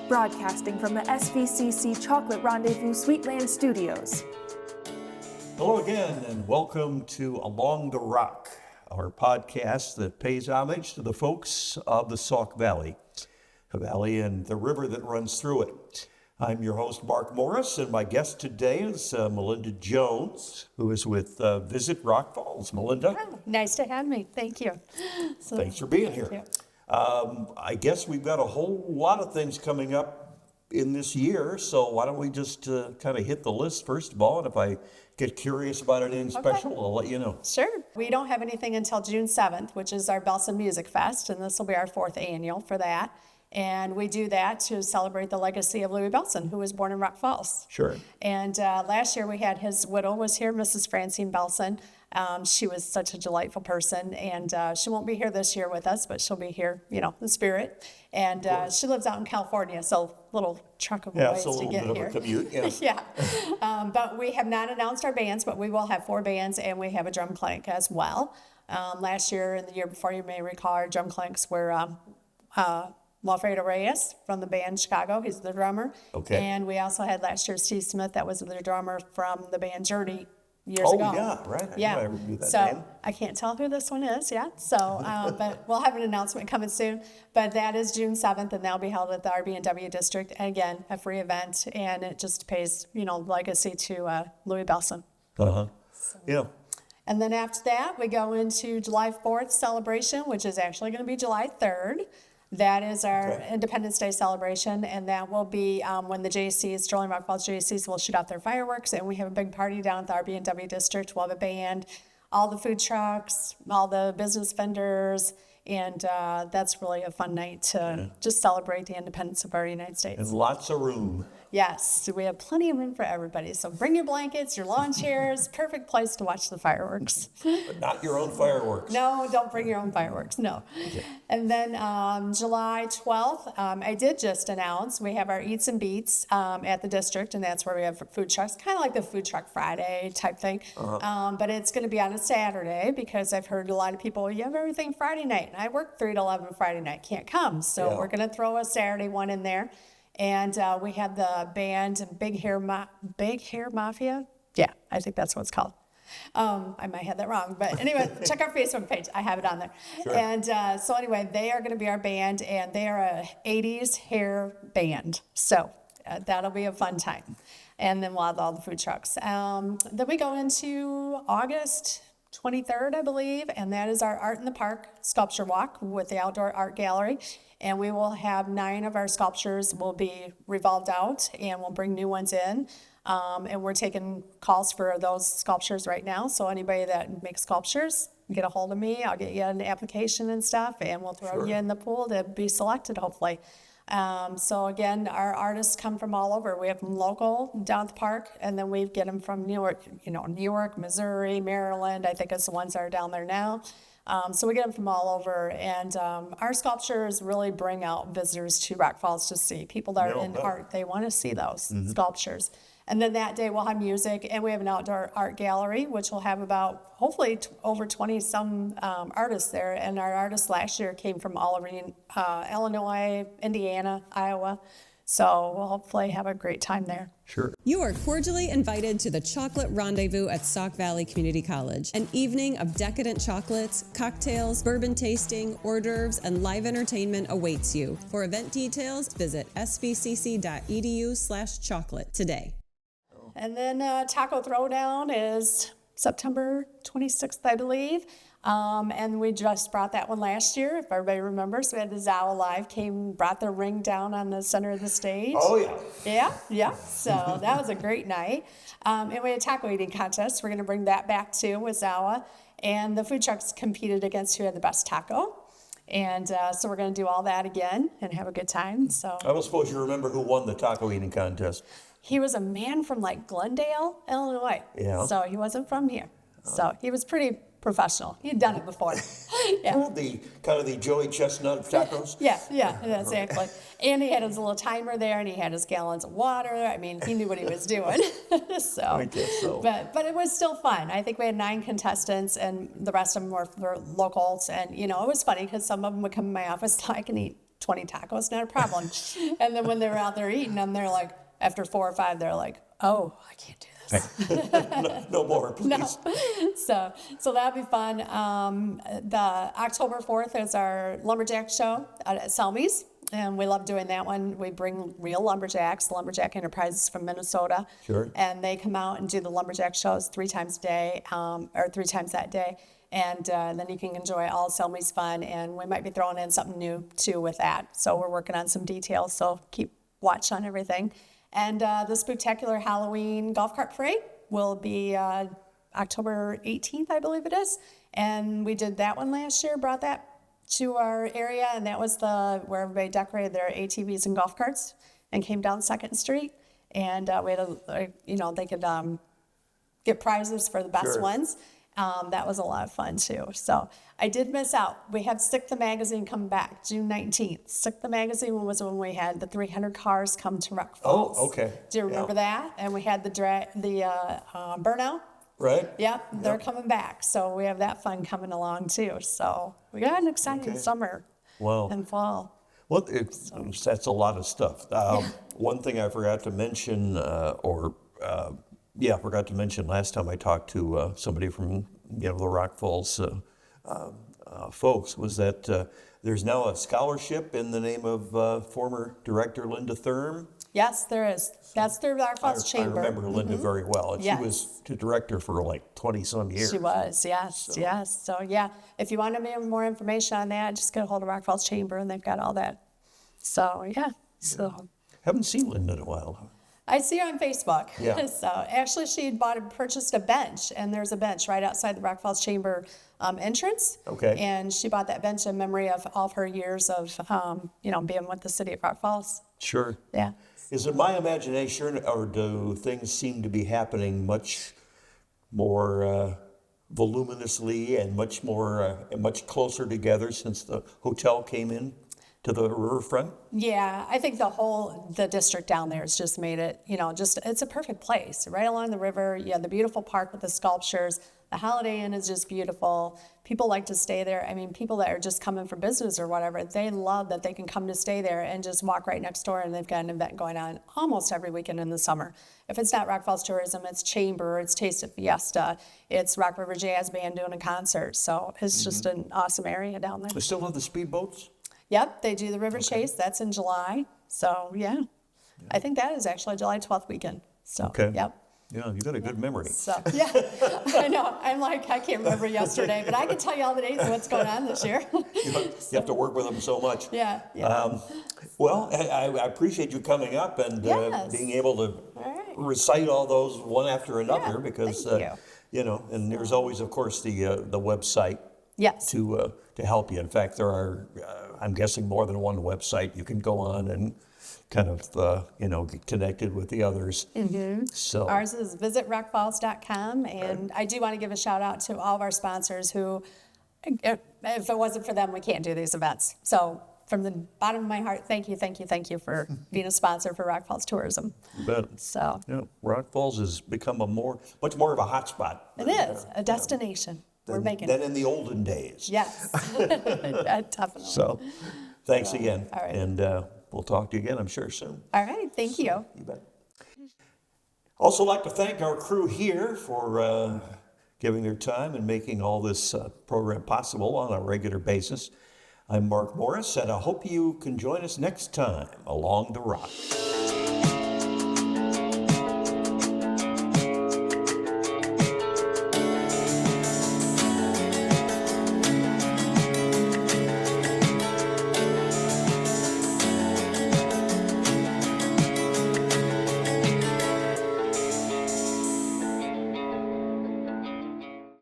broadcasting from the SVCC Chocolate Rendezvous Sweetland Studios. Hello again, and welcome to Along the Rock, our podcast that pays homage to the folks of the Sauk Valley, and the river that runs through it. I'm your host, Mark Morris, and my guest today is Melinda Jones, who is with Visit Rock Falls. Melinda? Oh, nice to have me. Thank you. Thanks for being here. I guess we've got a whole lot of things coming up in this year, so why don't we just kind of hit the list first of all, and if I get curious about anything special, I'll let you know. Sure. We don't have anything until June 7th, which is our Belson Music Fest, and this will be our 4th annual for that. And we do that to celebrate the legacy of Louis Belson, who was born in Rock Falls. Sure. And last year we had his widow was here, Mrs. Francine Belson. She was such a delightful person, and she won't be here this year with us, but she'll be here, in spirit. And she lives out in California, so a little chunk of a ways to get here. Yeah, it's a little bit of a commute, yeah. Yeah. But we have not announced our bands, but we will have 4 bands, and we have a drum clank as well. Last year and the year before, you may recall, our drum clanks were Walfredo Reyes from the band Chicago. He's the drummer. Okay. And we also had last year Steve Smith, that was the drummer from the band Journey years ago. Oh, yeah, right. Yeah. I knew that so name. I can't tell who this one is yet. So, but we'll have an announcement coming soon. But that is June 7th, and that'll be held at the rb&w district. And again, a free event, and it just pays, legacy to Louis Belson. Yeah. And then after that, we go into July 4th celebration, which is actually going to be July 3rd. That is our Independence Day celebration, and that will be when the JCs, Sterling Rock Falls JCs, will shoot out their fireworks, and we have a big party down at the rb&w district. We'll have a band, all the food trucks, all the business vendors, and that's really a fun night to just celebrate the independence of our United States. And lots of room. Yes, we have plenty of room for everybody. So bring your blankets, your lawn chairs, perfect place to watch the fireworks. But not your own fireworks. No, don't bring your own fireworks, no. Okay. And then July 12th, I did just announce we have our Eats and Beats at the district, and that's where we have food trucks, kind of like the Food Truck Friday type thing. But it's going to be on a Saturday because I've heard a lot of people, you have everything Friday night. And I work 3 to 11 Friday night, can't come. So we're going to throw a Saturday one in there. And we have the band Big Hair Mafia. Yeah, I think that's what it's called. I might have that wrong, but anyway, check our Facebook page. I have it on there. Sure. And so anyway, they are going to be our band, and they are a 80s hair band. So that'll be a fun time. And then we'll have all the food trucks. Then we go into August 23rd, I believe, and that is our Art in the Park sculpture walk with the outdoor art gallery. And we will have 9 of our sculptures will be revolved out, and we'll bring new ones in. And we're taking calls for those sculptures right now. So anybody that makes sculptures, get a hold of me. I'll get you an application and stuff, and we'll throw you in the pool to be selected, hopefully. So again, our artists come from all over. We have them local down at the park, and then we get them from New York, Missouri, Maryland. I think it's the ones that are down there now. So we get them from all over, and our sculptures really bring out visitors to Rock Falls to see. People that are into art, they want to see those sculptures. And then that day we'll have music, and we have an outdoor art gallery, which will have about, hopefully, over 20-some artists there. And our artists last year came from all over Illinois, Indiana, Iowa. So we'll hopefully have a great time there. Sure. You are cordially invited to the Chocolate Rendezvous at Sauk Valley Community College. An evening of decadent chocolates, cocktails, bourbon tasting, hors d'oeuvres, and live entertainment awaits you. For event details, visit svcc.edu/chocolate today. And then Taco Throwdown is September 26th, I believe. And we just brought that one last year, if everybody remembers. We had the Zawa Live brought their ring down on the center of the stage. Oh, yeah. Yeah. So that was a great night. And we had a taco eating contest. We're going to bring that back too with Zawa. And the food trucks competed against who had the best taco. And so we're going to do all that again and have a good time. So I don't suppose you remember who won the taco eating contest. He was a man from like Glendale, Illinois. Yeah. So he wasn't from here. So he was pretty professional. He'd done it before. Yeah. The kind of the Joey Chestnut of tacos. Yeah, exactly. And he had his little timer there, and he had his gallons of water. I mean, he knew what he was doing. So, I guess so. But it was still fun. I think we had 9 contestants, and the rest of them were locals. And, you know, it was funny because some of them would come in my office, I can eat 20 tacos, not a problem. And then when they were out there eating them, they're like, after 4 or 5, they're like, oh, I can't do this. No more, please. No. So that'll be fun. The October 4th is our lumberjack show at Selmy's, and we love doing that one. We bring real lumberjacks, Lumberjack Enterprises from Minnesota. Sure. And they come out and do the lumberjack shows 3 times a day, or 3 times that day. And then you can enjoy all Selmy's fun, and we might be throwing in something new too with that. So we're working on some details, so keep watch on everything. And the Spooktacular Halloween Golf Cart Parade will be October 18th, I believe it is. And we did that one last year, brought that to our area, and that was where everybody decorated their ATVs and golf carts and came down 2nd Street. And we had they could get prizes for the best Sure. ones. That was a lot of fun too. So I did miss out. We have Stick the Magazine coming back June 19th. Stick the Magazine was when we had the 300 cars come to Rock Falls. Oh, okay. Do you remember that? And we had the Burnout. Right? Yep, they're coming back. So we have that fun coming along too. So we got an exciting summer Wow. and fall. Well, that's a lot of stuff. One thing I forgot to mention, forgot to mention last time I talked to somebody from the Rock Falls folks, was that there's now a scholarship in the name of former director Linda Thurm. Yes, there is. That's through Rock Falls Chamber. I remember Linda very well, and Yes. she was the director for like 20-some years. She was, yes, yes. So yeah, if you want to know more information on that, just get a hold of Rock Falls Chamber, and they've got all that. So yeah, so. Haven't seen Linda in a while. I see her on Facebook. Yeah. So actually, she had purchased a bench, and there's a bench right outside the Rock Falls Chamber entrance. Okay. And she bought that bench in memory of all of her years of, being with the city of Rock Falls. Sure. Yeah. Is it my imagination, or do things seem to be happening much more voluminously and much closer together since the hotel came in to the riverfront? Yeah, I think the district down there has just made it, it's a perfect place. Right along the river, you have the beautiful park with the sculptures. The Holiday Inn is just beautiful. People like to stay there. I mean, people that are just coming for business or whatever, they love that they can come to stay there and just walk right next door, and they've got an event going on almost every weekend in the summer. If it's not Rock Falls Tourism, it's Chamber, it's Taste of Fiesta, it's Rock River Jazz Band doing a concert. So it's just an awesome area down there. They still have the speedboats? Yep, they do the River Chase. That's in July. So, yeah. I think that is actually July 12th weekend. So, Okay. Yep. Yeah, you got a good memory. So, yeah, I know. I'm like, I can't remember yesterday, but I can tell you all the dates of what's going on this year. You have to work with them so much. Yeah. Well, I appreciate you coming up and Yes. being able to right. recite all those one after another, Yeah, because thank and there's always, of course, the website Yes. to help you. In fact, there are, I'm guessing, more than one website you can go on and kind of get connected with the others. Mm-hmm. So Ours is visitrockfalls.com, and I do want to give a shout out to all of our sponsors who, if it wasn't for them, we can't do these events. So from the bottom of my heart, thank you for being a sponsor for Rock Falls Tourism. you bet. So Yeah, Rock Falls has become much more of a hot spot. it is a destination. We're making than it. in the olden days. Yes, definitely. So, thanks again, all right. and we'll talk to you again, I'm sure, soon. All right, thank you. You bet. Also like to thank our crew here for giving their time and making all this program possible on a regular basis. I'm Mark Morris, and I hope you can join us next time along the Rock.